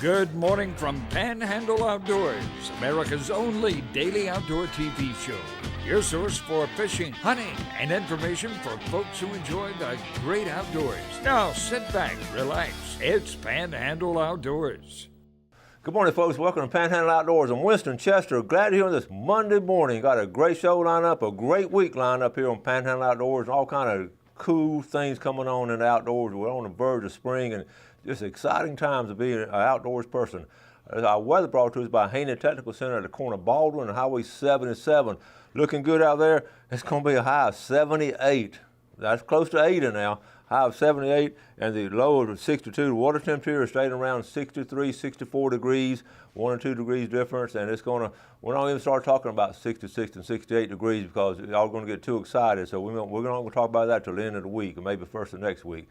Good morning from Panhandle Outdoors, America's only daily outdoor TV show. Your source for fishing, hunting, and information for folks who enjoy the great outdoors. Now sit back, relax. It's Panhandle Outdoors. Good morning, folks. Welcome to Panhandle Outdoors. I'm Winston Chester. Glad you're here on this Monday morning. Got a great show lined up, a great week lined up here on Panhandle Outdoors, and all kind of cool things coming on in the outdoors. We're on the verge of spring, and just exciting times to be an outdoors person. Our weather brought to us by Haney Technical Center at the corner of Baldwin and Highway 77. Looking good out there. It's going to be a high of 78. That's close to 80 now. High of 78 and the low of 62. The water temperature is staying around 63, 64 degrees, 1 or 2 degrees difference, and it's going to, we're not even start talking about 66 and 68 degrees because y'all are going to get too excited. So we're not going to talk about that till the end of the week or maybe first of next week.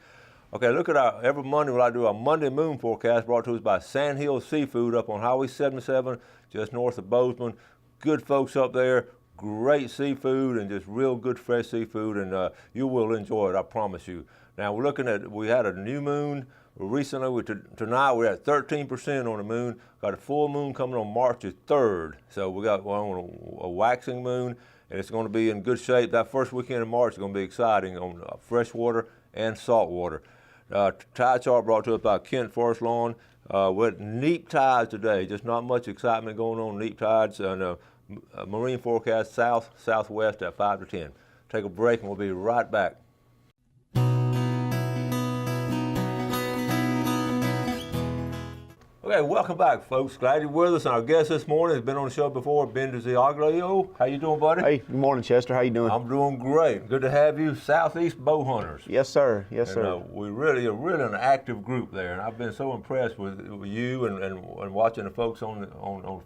Okay, look at every Monday when I do our Monday moon forecast brought to us by Sandhill Seafood up on Highway 77, just north of Bozeman. Good folks up there, great seafood and just real good fresh seafood, and you will enjoy it, I promise you. Now we're looking at, we had a new moon recently, tonight we're at 13% on the moon. Got a full moon coming on March the 3rd. So we got a waxing moon, and it's going to be in good shape. That first weekend of March is going to be exciting on freshwater and saltwater. Tide chart brought to us by Kent Forest Lawn with neap tides today. Just not much excitement going on, neap tides, and marine forecast southwest at 5 to 10. Take a break and we'll be right back. Okay, welcome back, folks. Glad you're with us. Our guest this morning has been on the show before, Ben DeZiaglio. How you doing, buddy? Hey, good morning, Chester. How you doing? I'm doing great. Good to have you. Southeast Bow Hunters. Yes, sir. Yes, sir. We really are an active group there, and I've been so impressed with you and watching the folks on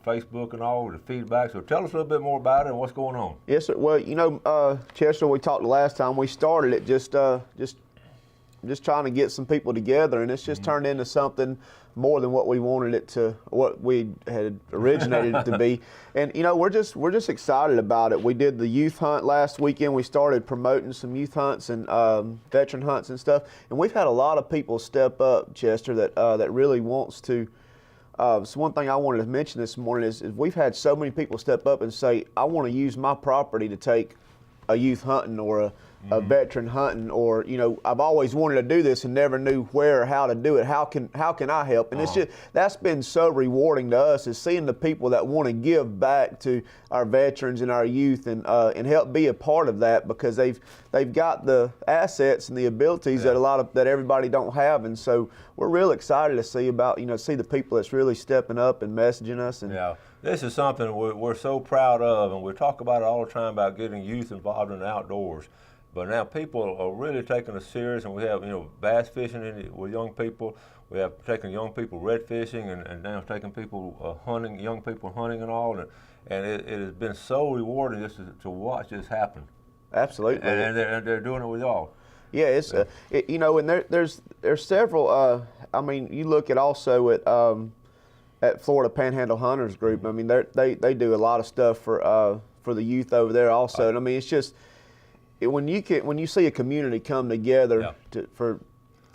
Facebook and all the feedback. So tell us a little bit more about it and what's going on. Yes, sir. Well, you know, Chester, we talked the last time we started it, just trying to get some people together, and it's just turned into something more than what we wanted it to, what we had originated it to be. And you know, we're just excited about it. We did the youth hunt last weekend. We started promoting some youth hunts and veteran hunts and stuff. And we've had a lot of people step up, Chester, that really wants to. So one thing I wanted to mention this morning is we've had so many people step up and say, I want to use my property to take a youth hunting or a veteran hunting, or, you know, I've always wanted to do this and never knew where or how to do it. How can I help? And it's just, that's been so rewarding to us, is seeing the people that want to give back to our veterans and our youth and help be a part of that, because they've got the assets and the abilities that everybody don't have. And so we're real excited to see the people that's really stepping up and messaging us. And this is something we're so proud of, and we talk about it all the time about getting youth involved in the outdoors. But now people are really taking us serious, and we have, you know, bass fishing with young people. We have taken young people red fishing, and now taking people hunting, young people hunting and all. And it has been so rewarding just to watch this happen. Absolutely. And they're doing it with y'all. Yeah, it's you know, and there's several. I mean, you look at also at Florida Panhandle Hunters Group. I mean, they do a lot of stuff for the youth over there also. And I mean, it's just. When you see a community come together for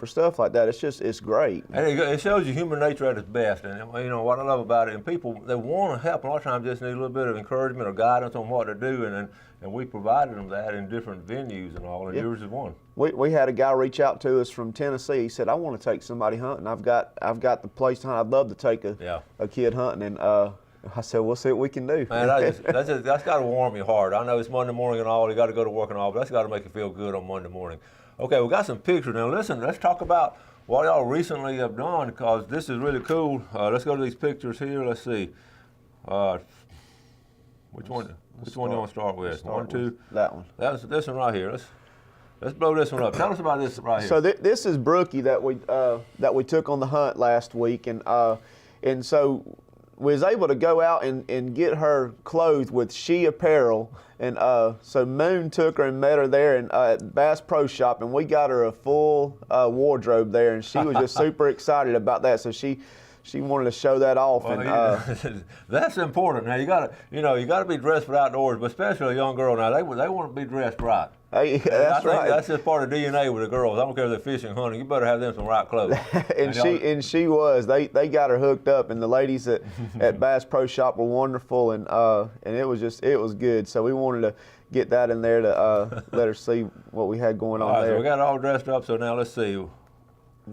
stuff like that, it's great. And it shows you human nature at its best. And you know what I love about it, and people, they want to help. A lot of times just need a little bit of encouragement or guidance on what to do, and we provided them that in different venues and all. And yours is one. We had a guy reach out to us from Tennessee. He said, "I want to take somebody hunting. I've got the place to hunt. I'd love to take a kid hunting." And I said, we'll see what we can do. Man, that's got to warm your heart. I know it's Monday morning and all, you got to go to work and all, but that's got to make you feel good on Monday morning. Okay, we got some pictures. Now listen, let's talk about what y'all recently have done, because this is really cool. Let's go to these pictures here. Let's see. Which one you want to start with? One, two? That one. This one right here. Let's blow this one up. Tell us about this right here. So this is Brookie that we took on the hunt last week, and so we was able to go out and get her clothed with She Apparel, and so Moon took her and met her there at Bass Pro Shop, and we got her a full wardrobe there, and she was just super excited about that. So she she wanted to show that off. Well, and that's important. Now you gotta be dressed for outdoors, but especially a young girl. Now they want to be dressed right. Hey, that's right. I think that's just part of DNA with the girls. I don't care if they're fishing, hunting. You better have them some right clothes. and she was. They got her hooked up, and the ladies at Bass Pro Shop were wonderful, and it was good. So we wanted to get that in there to let her see what we had going on All right, there. so we got it all dressed up. So now let's see.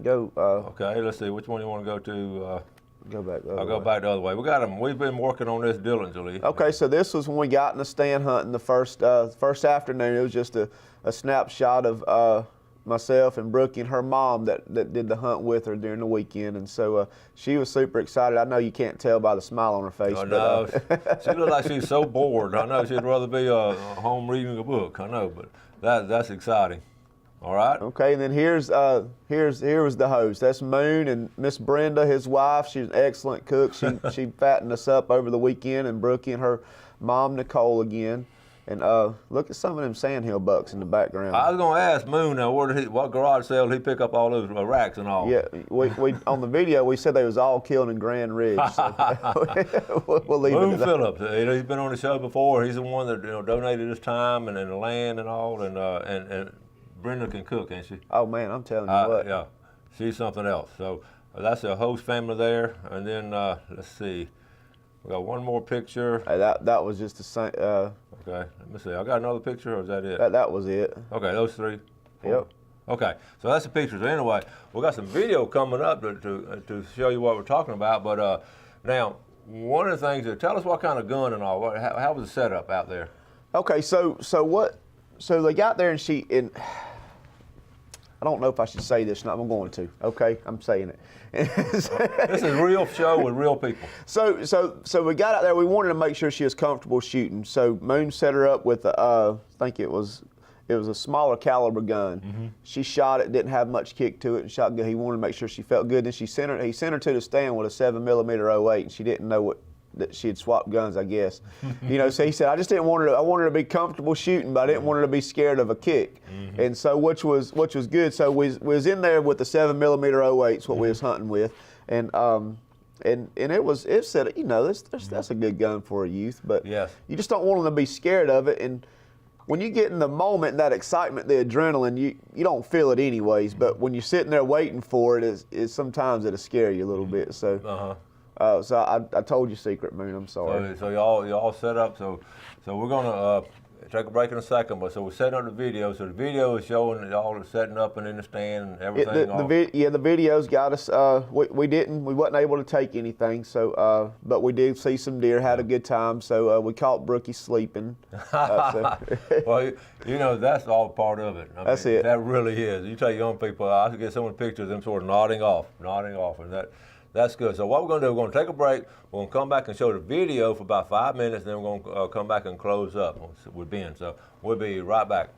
Go. Okay, let's see. Which one you want to go to? Go back. I'll go back the other way. We got them. We've been working on this diligently. Okay, so this was when we got in the stand hunting the first afternoon. It was just a snapshot of myself and Brookie and her mom that did the hunt with her during the weekend, and so she was super excited. I know you can't tell by the smile on her face. I know. She looked like she's so bored. I know she'd rather be home reading a book. I know, but that's exciting. All right. Okay, and then here was the host. That's Moon and Miss Brenda, his wife. She's an excellent cook. She fattened us up over the weekend, and Brookie and her mom Nicole again. And look at some of them sandhill bucks in the background. I was going to ask Moon now, what garage sale did he pick up all those racks and all? Yeah, we on the video we said they was all killed in Grand Ridge. So we'll leave Moon it at that. Phillips, he's been on the show before. He's the one that donated his time and the land and all, and Brenda can cook, ain't she? Oh man, I'm telling you what. Yeah, she's something else. So that's a host family there, and then let's see, we got one more picture. Hey, that was just the same. Okay, let me see. I got another picture, or is that it? That was it. Okay, those three. Yep. Okay, so that's the pictures. Anyway, we got some video coming up to show you what we're talking about. But now, one of the things, tell us what kind of gun and all. How was the setup out there? Okay, so they got there and I don't know if I should say this or not. I'm going to. Okay, I'm saying it. This is a real show with real people. So we got out there. We wanted to make sure she was comfortable shooting. So Moon set her up with I think it was a smaller caliber gun. Mm-hmm. She shot it, didn't have much kick to it, and shot good. He wanted to make sure she felt good. Then he sent her to the stand with a 7mm 08, and she didn't know that she had swapped guns, I guess. So he said, I just didn't want her to, I wanted her to be comfortable shooting, but I didn't want her to be scared of a kick. Mm-hmm. And so, which was good. So we was in there with the 7mm 08s, what we was hunting with. And it said, that's a good gun for a youth, but yes, you just don't want them to be scared of it. And when you get in the moment, that excitement, the adrenaline, you don't feel it anyways, but when you're sitting there waiting for it, sometimes it'll scare you a little bit. So. So I told you secret, Moon. I'm sorry. So y'all set up. So we're gonna take a break in a second. But so we're setting up the video. So the video is showing y'all setting up and in the stand and everything. The videos got us. We wasn't able to take anything. So but we did see some deer. Had a good time. So we caught Brookie sleeping. Well, that's all part of it. That's it. That really is. You tell young people, I get some of the pictures of them sort of nodding off, and that's good. So what we're going to do, we're going to take a break. We're going to come back and show the video for about 5 minutes, and then we're going to come back and close up with Ben. So we'll be right back.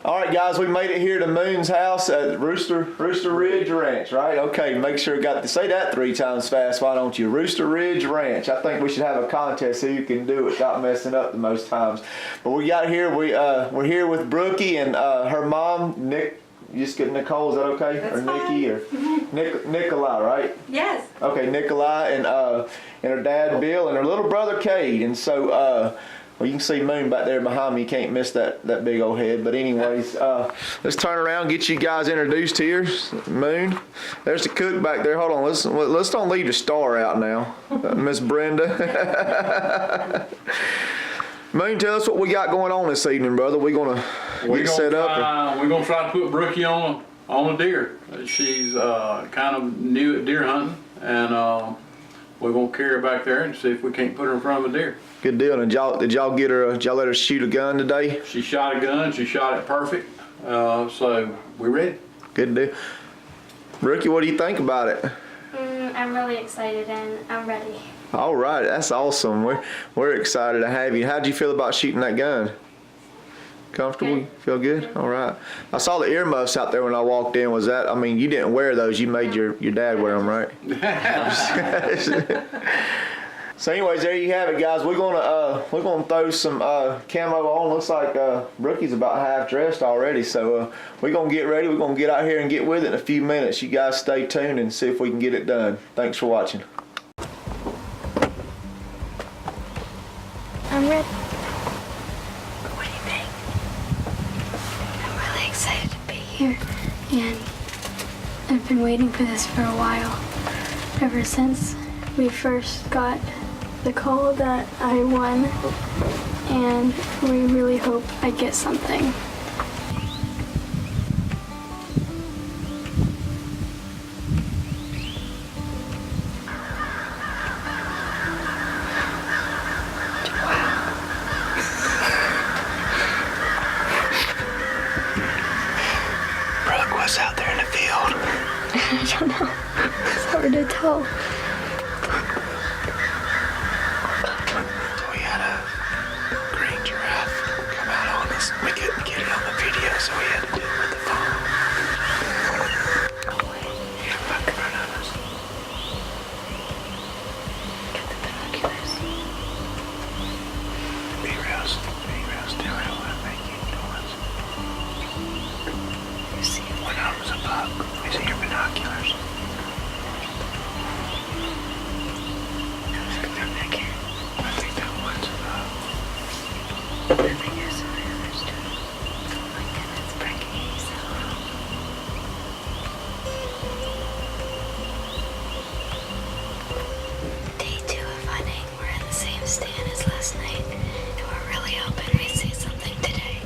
All right, guys, we made it here to Moon's house at Rooster Ridge Ranch, right? Okay, make sure you got to say that 3 times fast, why don't you? Rooster Ridge Ranch. I think we should have a contest so you can do it without messing up the most times. But we got here, we're here with Brookie and her mom, Nick. You just get Nicole, is that okay? That's or Nikki fine. Nikolai, right? Yes. Okay, Nikolai and her dad Bill and her little brother Cade. And so well, you can see Moon back there behind me. You can't miss that big old head. But anyways, let's turn around, get you guys introduced here. Moon, there's the cook back there. Hold on, let's don't leave the star out now, Miss Brenda. Moon, tell us what we got going on this evening, brother. We're gonna get set up. We're gonna try to put Brookie on a deer. She's kind of new at deer hunting, and we're gonna carry her back there and see if we can't put her in front of a deer. Good deal. And did y'all let her shoot a gun today? She shot a gun. She shot it perfect. So we're ready. Good deal. Brookie, what do you think about it? I'm really excited and I'm ready. All right, that's awesome. We're excited to have you. How'd you feel about shooting that gun? Comfortable? Good. Feel good? All right. I saw the earmuffs out there when I walked in. Was that? I mean, you didn't wear those. You made your dad wear them, right? So anyways, there you have it, guys. We're gonna throw some camo on. Looks like Brookie's about half dressed already. So we're gonna get ready. We're gonna get out here and get with it in a few minutes. You guys stay tuned and see if we can get it done. Thanks for watching. I'm ready. What do you think? I'm really excited to be here, and I've been waiting for this for a while. Ever since we first got the call that I won, and we really hope I get something. Brooke, what's out there in the field? I don't know. It's hard to tell. We had a green giraffe come out on us. We couldn't get it on the video, so we had to do it with the phone. Yeah, right in front of us. Get the binoculars. Be real still. I don't want to make any noise. You see it? One of them's a buck. We see your binoculars. Back here. I think that one's a buck. I think there's some others too. Oh my goodness, breaking these out. Day 2 of hunting. We're in the same stand as last night, and we're really hoping we see something today.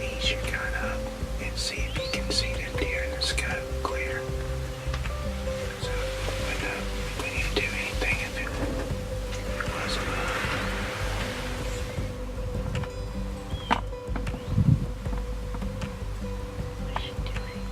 Ease your gun up and see if you can see them deer in the scope clear. So, but we need to do anything if it was a buck. What is she doing?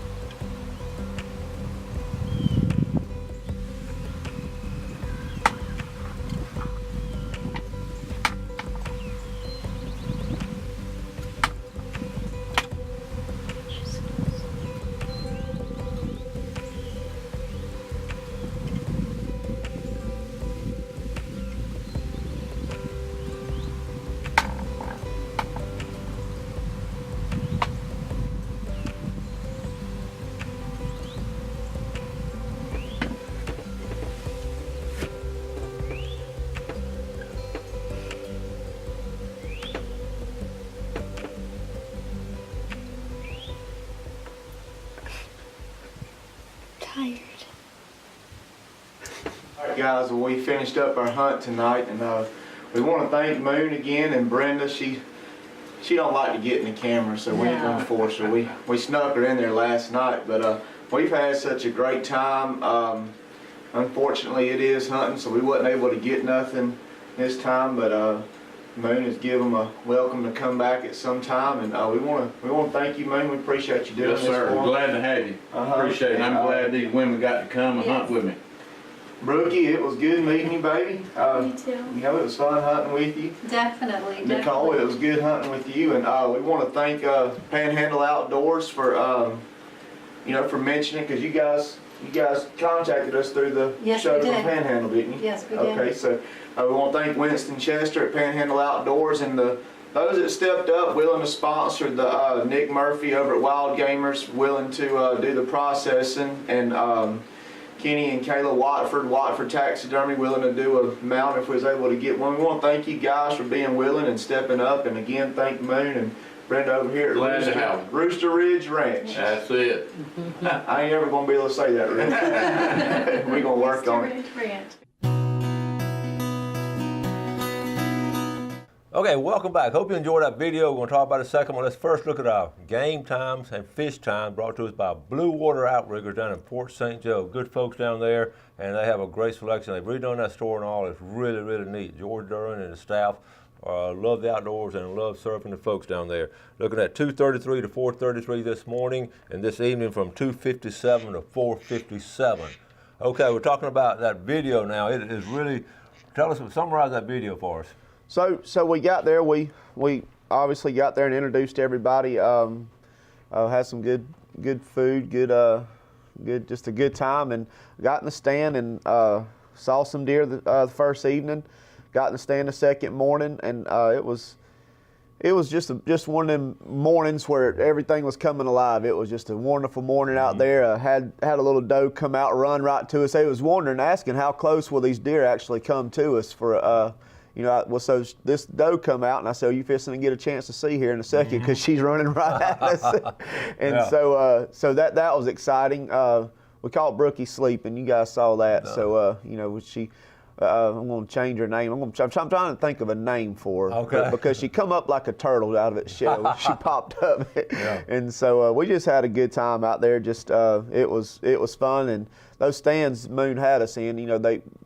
Tired. All right, guys, well, we finished up our hunt tonight, and we want to thank Moon again and Brenda. She don't like to get in the camera, so we ain't gonna force her. We snuck her in there last night, but we've had such a great time. Unfortunately, it is hunting, so we wasn't able to get nothing this time, but Moon has given them a welcome to come back at some time, and we want to thank you, Moon. We appreciate you doing Yes, this sir. for us. Glad to have you. Appreciate it. I'm glad these women got to come and hunt with me. Brookie, it was good meeting you, baby. Me too. You know, it was fun hunting with you. Definitely, Nicole, it was good hunting with you, and we want to thank Panhandle Outdoors for, for mentioning, because you guys contacted us through the Yes, show we from did. Panhandle, didn't you? Yes, we did. Okay, so we want to thank Winston Chester at Panhandle Outdoors and those that stepped up, willing to sponsor the Nick Murphy over at Wild Gamers, willing to do the processing, and Kenny and Kayla Watford Taxidermy, willing to do a mount if we was able to get one. We want to thank you guys for being willing and stepping up, and again, thank Moon and Brenda over here at Glad to have 'em. Rooster Ridge Ranch. That's it. I ain't ever gonna be able to say that right. We're gonna work on it. Okay, welcome back. Hope you enjoyed that video. We're going to talk about it in a second. Well, let's first look at our game times and fish times brought to us by Blue Water Outriggers down in Port St. Joe. Good folks down there, and they have a great selection. They've redone that store and all. It's really, really neat. George Duran and his staff love the outdoors and love surfing the folks down there. Looking at 2:33 to 4:33 this morning, and this evening from 2:57 to 4:57. Okay, we're talking about that video now. It is really, summarize that video for us. So we got there. We obviously got there and introduced everybody. Had some good food, just a good time, and got in the stand and saw some deer the first evening. Got in the stand the second morning, and it was just one of them mornings where everything was coming alive. It was just a wonderful morning out there. Had a little doe come out, run right to us. They was wondering, asking how close will these deer actually come to us for. So this doe come out, and I said, "You fixing to get a chance to see here in a second, because she's running right at us." And so that was exciting. We called Brookie Sleep, and you guys saw that. No. So she. I'm going to change her name. I'm trying to think of a name for her. Okay. Because she come up like a turtle out of its shell. She popped up. Yeah. And so we just had a good time out there. Just it was fun. And those stands Moon had us in,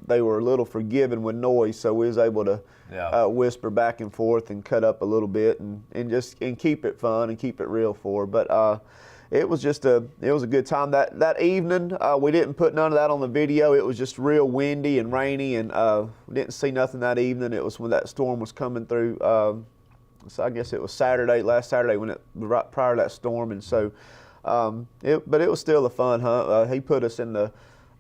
they were a little forgiving with noise, so we was able to whisper back and forth and cut up a little bit and keep it fun and keep it real for her. But it was a good time that evening. We didn't put none of that on the video. It was just real windy and rainy, and we didn't see nothing that evening. It was when that storm was coming through. So I guess it was last Saturday right prior to that storm, and so. But it was still a fun hunt. He put us in the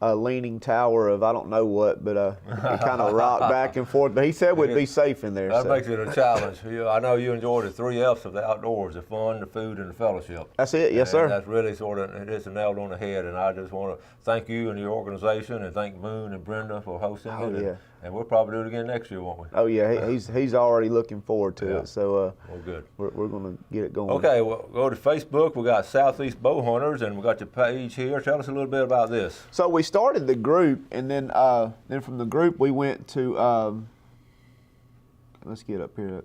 leaning tower of I don't know what, but he kind of rocked back and forth. But he said we'd be safe in there. That makes it a challenge. I know you enjoy the 3 F's of the outdoors: the fun, the food, and the fellowship. That's it, yes, sir. That's really it's nailed on the head. And I just want to thank you and your organization, and thank Moon and Brenda for hosting it. Yeah. And we'll probably do it again next year, won't we? Oh yeah, he's already looking forward to it. So well, good. We're going to get it going. Okay, well, go to Facebook. We got Southeast Bow Hunters, and we got your page here. Tell us a little bit about this. So we started the group, and then from the group we went to. Let's get up here.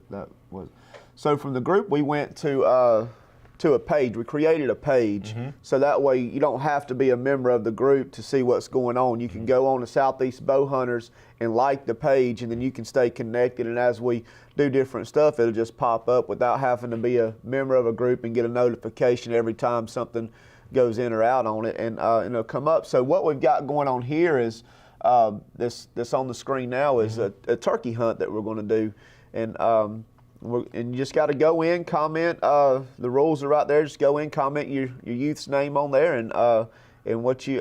So from the group we went to a page. We created a page, so that way you don't have to be a member of the group to see what's going on. You can go on to Southeast Bow Hunters and like the page, and then you can stay connected. And as we do different stuff, it'll just pop up without having to be a member of a group and get a notification every time something goes in or out on it, and it'll come up. So what we've got going on here is this on the screen now is a turkey hunt that we're going to do, and you just got to go in, comment. The rules are right there. Just go in, comment your youth's name on there, and what you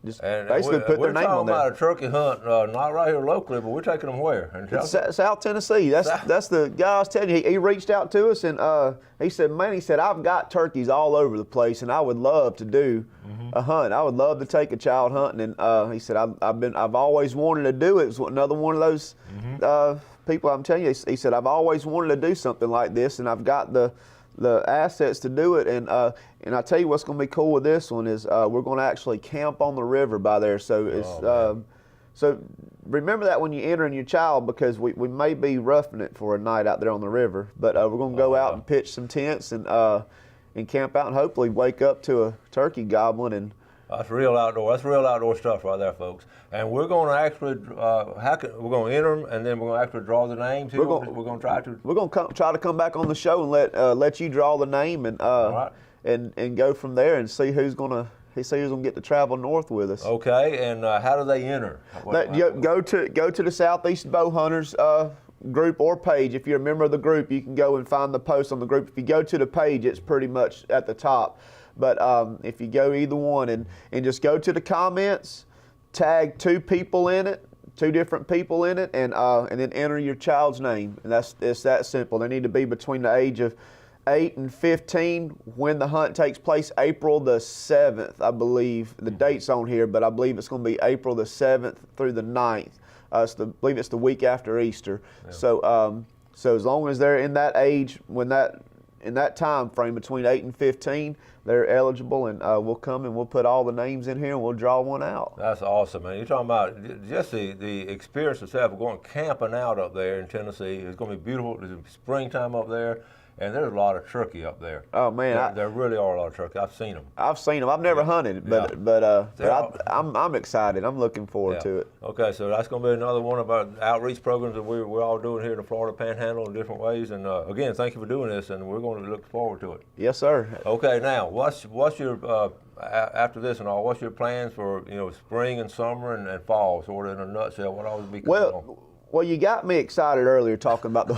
basically put their name on there. We're talking about a turkey hunt, not right here locally, but we're taking them where? In South Tennessee. That's the guy I was telling you. He reached out to us, and he said, I've got turkeys all over the place, and I would love to do a hunt. I would love to take a child hunting, and he said, I've always wanted to do it. It's another one of those people. I'm telling you, he said, I've always wanted to do something like this, and I've got the assets to do it. And I tell you what's going to be cool with this one is we're going to actually camp on the river by there. So it's so remember that when you enter in your child, because we may be roughing it for a night out there on the river, but we're going to go out and pitch some tents and camp out and hopefully wake up to a turkey gobbling. And that's real outdoor. That's real outdoor stuff right there, folks. And we're going to actually, we're going to enter them, and then we're going to actually draw the names. We're going to try to come back on the show and let you draw the name and and go from there and see who's going to get to travel north with us. Okay. And how do they enter? Go to the Southeast Bow Hunters group or page. If you're a member of the group, you can go and find the post on the group. If you go to the page, it's pretty much at the top. But if you go either one and just go to the comments, tag two different people in it, and then enter your child's name. And it's that simple. They need to be between the age of 8 and 15 when the hunt takes place. April the 7th, I believe. The date's on here, but I believe it's going to be April the 7th through the 9th. I believe it's the week after Easter. Yeah. So as long as they're in that age, in that time frame between 8 and 15, they're eligible, and we'll come and we'll put all the names in here and we'll draw one out. That's awesome, man. You're talking about just the experience itself of going camping out up there in Tennessee. It's going to be beautiful. There's springtime up there, and there's a lot of turkey up there. Oh man, there really are a lot of turkey. I've seen them. I've never hunted, but I'm excited. I'm looking forward to it. Okay, so that's going to be another one of our outreach programs that we're all doing here in the Florida Panhandle in different ways. And again, thank you for doing this, and we're going to look forward to it. Yes, sir. Okay, now what's your after this and all? What's your plans for spring and summer and fall? Sort of in a nutshell, what always be going on? Well, you got me excited earlier talking about the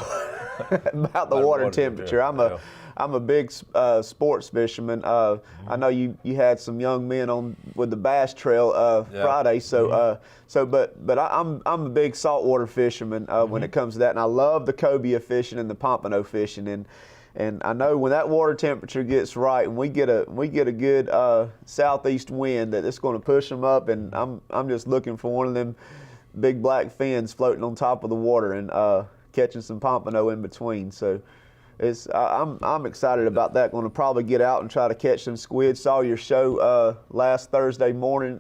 about the water temperature. I'm a big sports fisherman. I know you had some young men on with the Bass Trail Friday, so but I'm a big saltwater fisherman when it comes to that, and I love the cobia fishing and the pompano fishing, and I know when that water temperature gets right and we get a good southeast wind, that it's going to push them up, and I'm just looking for one of them big black fins floating on top of the water and catching some pompano in between. So I'm excited about that. Going to probably get out and try to catch some squid. Saw your show last Thursday morning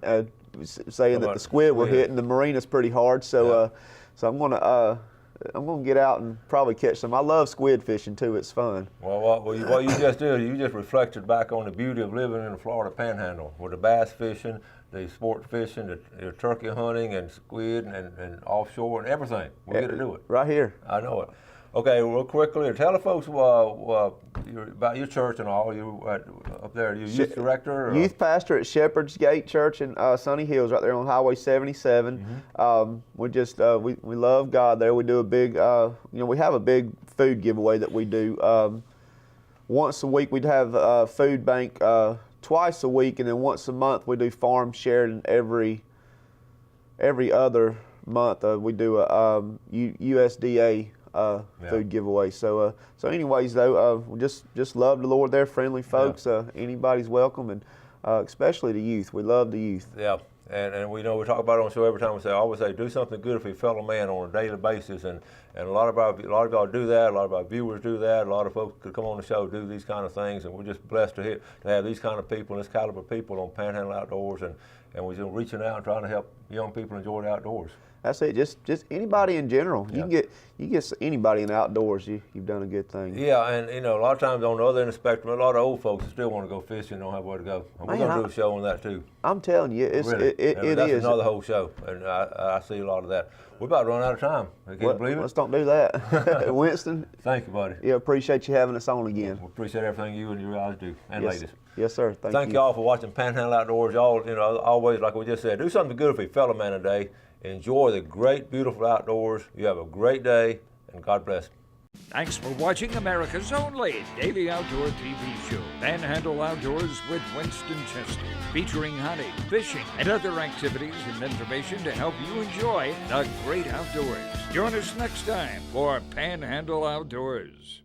saying that the squid were hitting the marinas pretty hard. So so I'm gonna get out and probably catch some. I love squid fishing too. It's fun. Well, what you just did, you just reflected back on the beauty of living in the Florida Panhandle, with the bass fishing, the sport fishing, the turkey hunting, and squid, and offshore, and everything. We get to do it. Right here. I know it. Okay, real quickly, tell the folks about your church and all. You up there, you youth director? Or? Youth pastor at Shepherd's Gate Church in Sunny Hills, right there on Highway 77. We just we love God there. We do a big we have a big food giveaway that we do. Once a week we'd have a food bank. Twice a week, and then once a month we do farm shared, and every other month we do a USDA food giveaway. So anyways though, we just love the Lord there, friendly folks. Anybody's welcome, and especially the youth. We love the youth. Yeah. And we know we talk about it on the show every time. I always say, do something good for your fellow man on a daily basis, and a lot of y'all do that. A lot of our viewers do that. A lot of folks could come on the show do these kind of things, and we're just blessed to have these kind of people, this caliber of people on Panhandle Outdoors, and we're just reaching out and trying to help young people enjoy the outdoors. That's it. Just anybody in general. You can get anybody in the outdoors. You've done a good thing. Yeah, and a lot of times on the other end of the spectrum, a lot of old folks still want to go fishing, don't have where to go. And we're going to do a show on that too. I'm telling you, it that's is another whole show, and I see a lot of that. We're about to run out of time. Can you believe it? Let's don't do that. Winston. Thank you, buddy. Yeah, appreciate you having us on again. We appreciate everything you and your guys do, and ladies. Yes, sir. Thank you all for watching Panhandle Outdoors. Y'all, always, like we just said, do something good for your fellow man today. Enjoy the great, beautiful outdoors. You have a great day, and God bless. Thanks for watching America's only daily outdoor TV show, Panhandle Outdoors with Winston Chester, featuring hunting, fishing, and other activities and information to help you enjoy the great outdoors. Join us next time for Panhandle Outdoors.